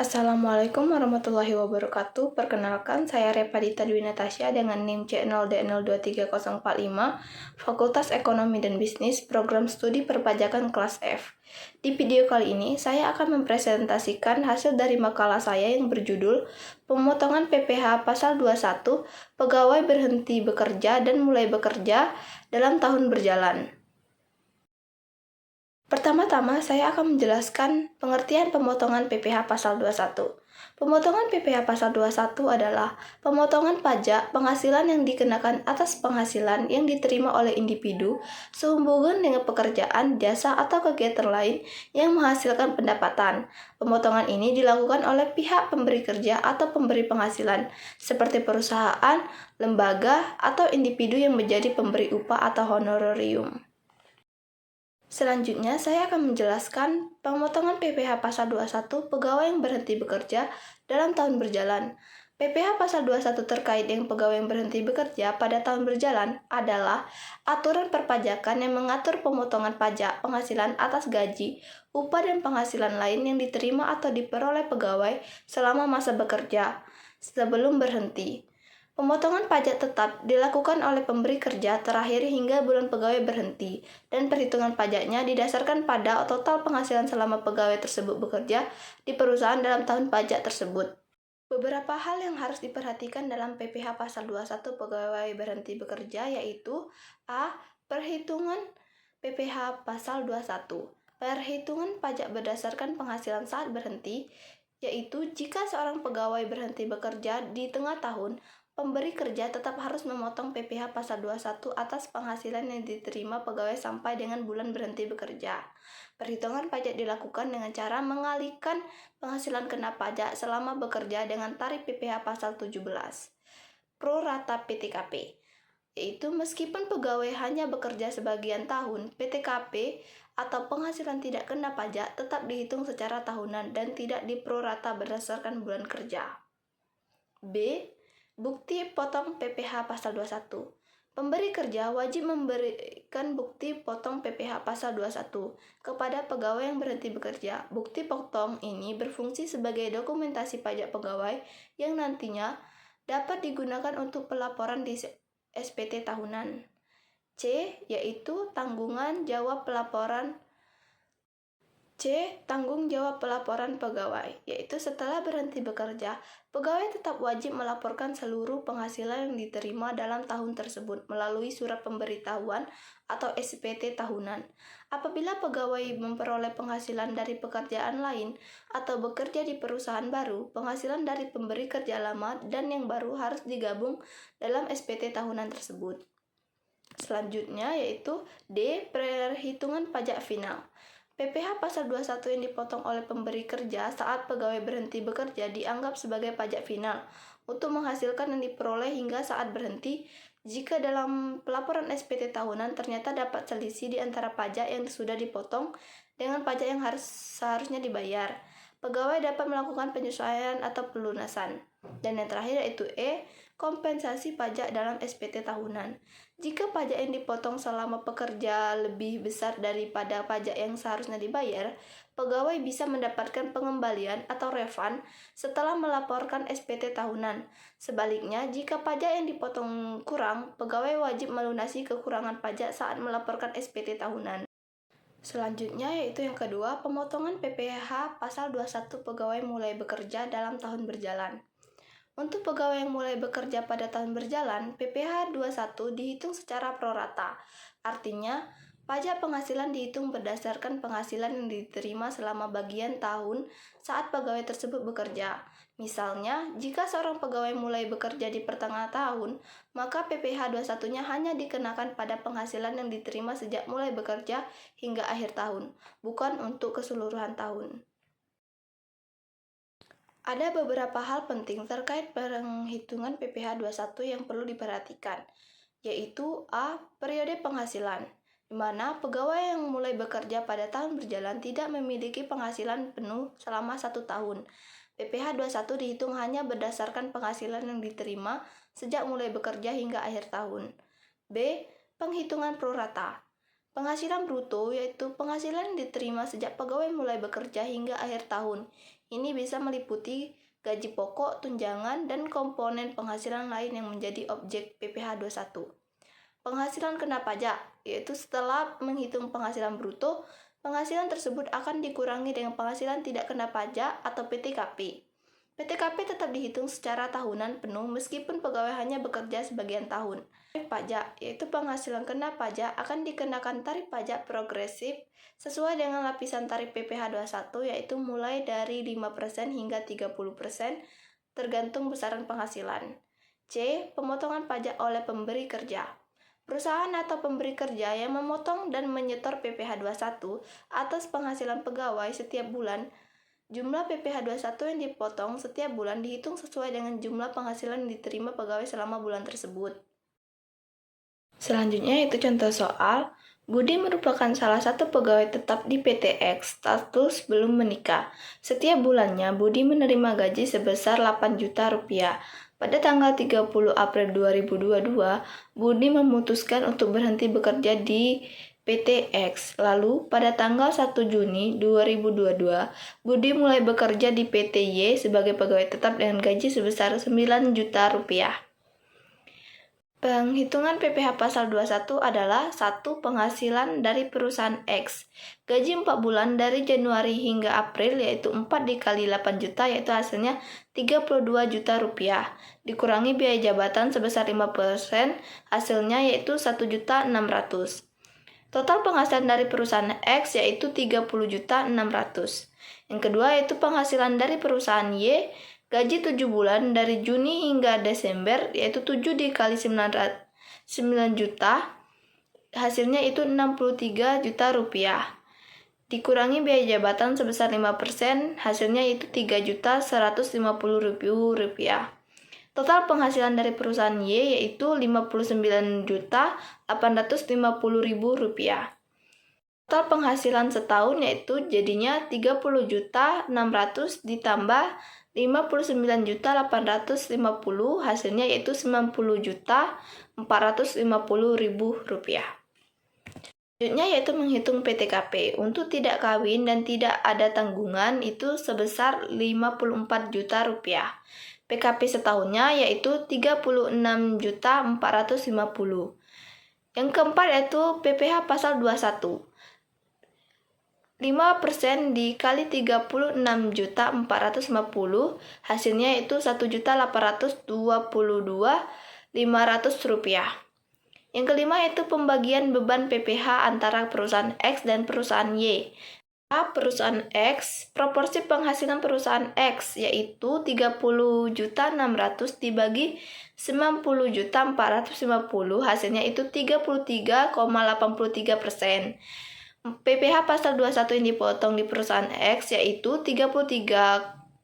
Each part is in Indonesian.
Assalamualaikum warahmatullahi wabarakatuh. Perkenalkan, saya Repadita Dwi Natasha dengan NIM C0D02345, Fakultas Ekonomi dan Bisnis, Program Studi Perpajakan kelas F. Di video kali ini, saya akan mempresentasikan hasil dari makalah saya yang berjudul Pemotongan PPh Pasal 21, Pegawai Berhenti Bekerja dan Mulai Bekerja dalam Tahun Berjalan. Pertama-tama, saya akan menjelaskan pengertian pemotongan PPh Pasal 21. Pemotongan PPh Pasal 21 adalah pemotongan pajak penghasilan yang dikenakan atas penghasilan yang diterima oleh individu sehubungan dengan pekerjaan, jasa, atau kegiatan lain yang menghasilkan pendapatan. Pemotongan ini dilakukan oleh pihak pemberi kerja atau pemberi penghasilan, seperti perusahaan, lembaga, atau individu yang menjadi pemberi upah atau honorarium. Selanjutnya, saya akan menjelaskan pemotongan PPh Pasal 21 pegawai yang berhenti bekerja dalam tahun berjalan. PPh Pasal 21 terkait dengan pegawai yang berhenti bekerja pada tahun berjalan adalah aturan perpajakan yang mengatur pemotongan pajak penghasilan atas gaji, upah, dan penghasilan lain yang diterima atau diperoleh pegawai selama masa bekerja sebelum berhenti. Pemotongan pajak tetap dilakukan oleh pemberi kerja terakhir hingga bulan pegawai berhenti, dan perhitungan pajaknya didasarkan pada total penghasilan selama pegawai tersebut bekerja di perusahaan dalam tahun pajak tersebut. Beberapa hal yang harus diperhatikan dalam PPh Pasal 21 pegawai berhenti bekerja yaitu A. Perhitungan PPh Pasal 21. Perhitungan pajak berdasarkan penghasilan saat berhenti, yaitu jika seorang pegawai berhenti bekerja di tengah tahun, pemberi kerja tetap harus memotong PPh Pasal 21 atas penghasilan yang diterima pegawai sampai dengan bulan berhenti bekerja. Perhitungan pajak dilakukan dengan cara mengalihkan penghasilan kena pajak selama bekerja dengan tarif PPh Pasal 17. Pro rata PTKP, yaitu meskipun pegawai hanya bekerja sebagian tahun, PTKP atau penghasilan tidak kena pajak tetap dihitung secara tahunan dan tidak diprorata berdasarkan bulan kerja. B. Bukti potong PPh Pasal 21. Pemberi kerja wajib memberikan bukti potong PPh Pasal 21 kepada pegawai yang berhenti bekerja. Bukti potong ini berfungsi sebagai dokumentasi pajak pegawai yang nantinya dapat digunakan untuk pelaporan di SPT tahunan. C. Yaitu tanggung jawab pelaporan pegawai, yaitu setelah berhenti bekerja, pegawai tetap wajib melaporkan seluruh penghasilan yang diterima dalam tahun tersebut melalui surat pemberitahuan atau SPT tahunan. Apabila pegawai memperoleh penghasilan dari pekerjaan lain atau bekerja di perusahaan baru, penghasilan dari pemberi kerja lama dan yang baru harus digabung dalam SPT tahunan tersebut. Selanjutnya yaitu D. Perhitungan pajak final. PPh Pasal 21 yang dipotong oleh pemberi kerja saat pegawai berhenti bekerja dianggap sebagai pajak final untuk menghasilkan yang diperoleh hingga saat berhenti jika dalam pelaporan SPT tahunan ternyata dapat selisih di antara pajak yang sudah dipotong dengan pajak yang seharusnya dibayar. Pegawai dapat melakukan penyesuaian atau pelunasan. Dan yang terakhir yaitu E. Kompensasi pajak dalam SPT tahunan. Jika pajak yang dipotong selama pekerja lebih besar daripada pajak yang seharusnya dibayar, pegawai bisa mendapatkan pengembalian atau refund setelah melaporkan SPT tahunan. Sebaliknya, jika pajak yang dipotong kurang, pegawai wajib melunasi kekurangan pajak saat melaporkan SPT tahunan. Selanjutnya yaitu yang kedua, pemotongan PPh Pasal 21 pegawai mulai bekerja dalam tahun berjalan. Untuk pegawai yang mulai bekerja pada tahun berjalan, PPh 21 dihitung secara prorata. Artinya, pajak penghasilan dihitung berdasarkan penghasilan yang diterima selama bagian tahun saat pegawai tersebut bekerja. Misalnya, jika seorang pegawai mulai bekerja di pertengahan tahun, maka PPh 21-nya hanya dikenakan pada penghasilan yang diterima sejak mulai bekerja hingga akhir tahun, bukan untuk keseluruhan tahun. Ada beberapa hal penting terkait penghitungan PPh 21 yang perlu diperhatikan, yaitu A. Periode penghasilan. di mana pegawai yang mulai bekerja pada tahun berjalan tidak memiliki penghasilan penuh selama 1 tahun. PPh 21 dihitung hanya berdasarkan penghasilan yang diterima sejak mulai bekerja hingga akhir tahun. B. Penghitungan prorata. Penghasilan bruto yaitu penghasilan yang diterima sejak pegawai mulai bekerja hingga akhir tahun. Ini bisa meliputi gaji pokok, tunjangan, dan komponen penghasilan lain yang menjadi objek PPh 21. Penghasilan kena pajak, yaitu setelah menghitung penghasilan bruto, penghasilan tersebut akan dikurangi dengan penghasilan tidak kena pajak atau PTKP. PTKP tetap dihitung secara tahunan penuh meskipun pegawai hanya bekerja sebagian tahun. Tarif pajak, yaitu penghasilan kena pajak akan dikenakan tarif pajak progresif sesuai dengan lapisan tarif PPh 21 yaitu mulai dari 5% hingga 30% tergantung besaran penghasilan. C. Pemotongan pajak oleh pemberi kerja. Perusahaan atau pemberi kerja yang memotong dan menyetor PPh 21 atas penghasilan pegawai setiap bulan, jumlah PPh 21 yang dipotong setiap bulan dihitung sesuai dengan jumlah penghasilan yang diterima pegawai selama bulan tersebut. Selanjutnya itu contoh soal. Budi merupakan salah satu pegawai tetap di PT X, status belum menikah. Setiap bulannya Budi menerima gaji sebesar 8 juta rupiah. Pada tanggal 30 April 2022, Budi memutuskan untuk berhenti bekerja di PT X. Lalu, pada tanggal 1 Juni 2022, Budi mulai bekerja di PT Y sebagai pegawai tetap dengan gaji sebesar 9 juta rupiah. Penghitungan PPh pasal 21 adalah 1. Penghasilan dari perusahaan X. Gaji 4 bulan dari Januari hingga April yaitu 4 dikali 8 juta yaitu hasilnya 32 juta rupiah. Dikurangi biaya jabatan sebesar 5%, hasilnya yaitu 1.600.000. Total penghasilan dari perusahaan X yaitu 30.600.000. Yang kedua yaitu penghasilan dari perusahaan Y. Gaji 7 bulan dari Juni hingga Desember yaitu 7 dikali 9 juta, hasilnya itu 63 juta rupiah. Dikurangi biaya jabatan sebesar 5%, hasilnya itu 3.150.000 rupiah. Total penghasilan dari perusahaan Y yaitu 59.850.000 rupiah. Total penghasilan setahun yaitu jadinya 30.600.000 ditambah 59.850.000 hasilnya yaitu 90.450.000 rupiah. Selanjutnya yaitu menghitung PTKP. Untuk tidak kawin dan tidak ada tanggungan itu sebesar 54 juta rupiah. PKP setahunnya yaitu 36.450. Yang keempat yaitu PPh pasal 21. 5% dikali 36.450 hasilnya itu 1.822.500 rupiah. Yang kelima yaitu pembagian beban PPh antara perusahaan X dan perusahaan Y. Perusahaan X, proporsi penghasilan perusahaan X yaitu 30.600 dibagi 90.450 hasilnya itu 33,83%. PPh pasal 21 yang dipotong di perusahaan X yaitu 33,83%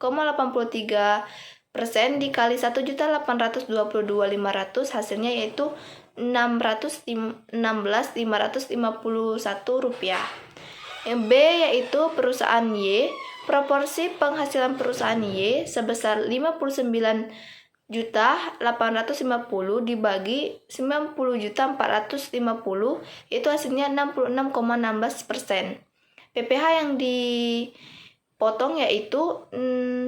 dikali 1.822.500 hasilnya yaitu 616.551 rupiah. Yang B yaitu perusahaan Y, proporsi penghasilan perusahaan Y sebesar 59.850 dibagi 90.450 itu hasilnya 66,16%. PPh yang dipotong yaitu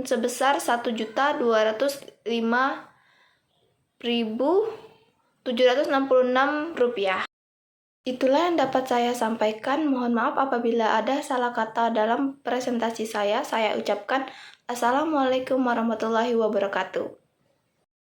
sebesar 1.205.766 rupiah. Itulah yang dapat saya sampaikan. Mohon maaf apabila ada salah kata dalam presentasi saya. Saya ucapkan Assalamualaikum warahmatullahi wabarakatuh.